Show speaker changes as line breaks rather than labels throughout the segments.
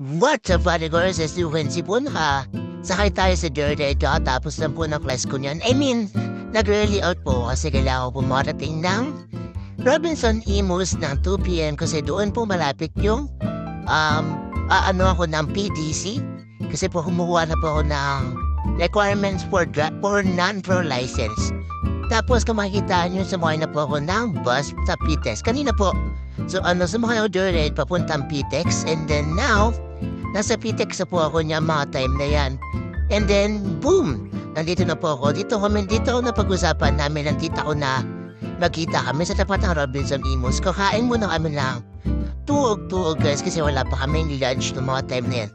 What up, Vanigors? As you can see po sakay tayo sa Dirdito tapos lang po ng class ko niyan. Nag-early out po kasi kailangan ko po marating ng Robinson Imus ng 2 p.m. kasi doon po malapit yung ako ng PDC kasi po kumuha na po ako ng requirements for non-pro license. Tapos kung makikita nyo, sumakay na po ako ng bus sa PTEX. Kanina po, sumakay ako Dirdito papuntang PTEX and then now, nasa PTEX na po ako niya mga time na yan. And then, boom! Nandito na po ako. Dito ako napag-usapan namin ng tita ko na magkita kami sa tapat ng Robinson Imus. Kakain muna kami ng tuog guys kasi wala pa kami lunch ng mga time na yan.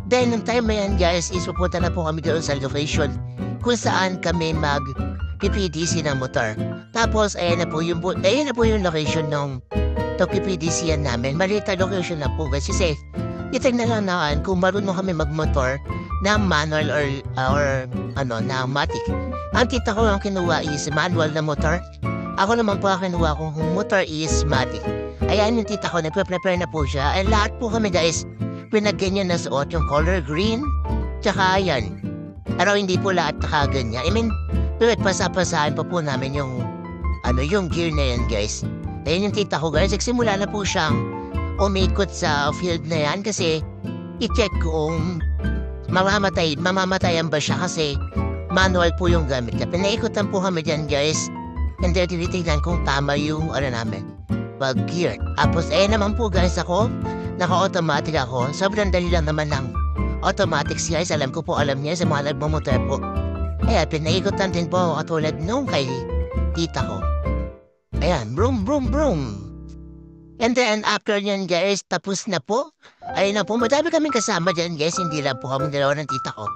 Then, ng time na yan guys is pupunta na po kami doon sa location kung saan kami mag-PPDC ng motor. Tapos, ayan na po yung location ng PPDC yan namin. Maliit na location na po guys kasi itignan lang naman kung marunong kami magmotor na manual or na matic. Ang tita ko ang kinuha is manual na motor. Ako naman po ang kinuha kong motor is matic. Ayan yung tita ko, nagpe-prepare na po siya. Ay lahat po kami guys, pinagganyan na suot yung color green. Tsaka ayan. Pero hindi po lahat nakaganyan. Pasapasahan pa po namin yung gear na yan guys. Ayan yung tita ko guys, nagsimula na po siyang umikot sa field na yan kasi i-check kung mamamatayan ba siya kasi manual po yung gamit niya. Pinaikutan po kami dyan guys and then tinitignan kung tama yung namin pag-gear. Tapos naman po guys ako, naka-automatic ako. Sobrang dali lang naman ng automatics guys. Alam niya sa mga nagmamotor po. Kaya pinaikutan din po ako katulad nung kay tita ko. Ayan, broom, broom, broom. And then, after nyan guys, tapos na po. Ayun na po, madami kaming kasama dyan guys. Hindi lang po kami dalawa ng tita ko.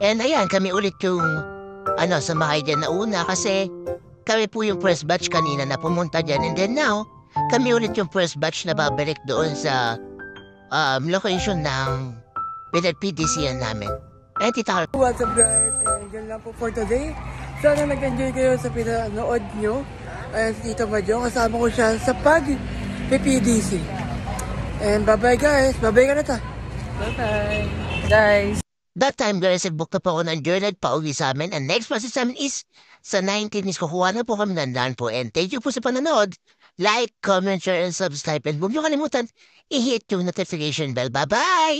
And ayan, kami ulit yung, sumakay dyan na una kasi kami po yung first batch kanina na pumunta dyan. And then now, kami ulit yung first batch na babalik doon sa location ng PDC yan namin. Ayun, tita ko.
What's up guys? And yun lang po for today. Sana nag-enjoy kayo sa pinanood nyo. Ayan si Tito Majo, kasama ko siya sa pag-PPDC. And bye-bye guys, bye-bye ka na ta.
Bye-bye, guys.
That time guys, nag-book na po ako ng journal pa-uwi sa amin. And next process sa amin is sa 19 is kukuha na po kami ng LAN po. And thank you po sa panonood. Like, comment, share, and subscribe. And huwag niyo kalimutan, i-hit yung notification bell. Bye-bye!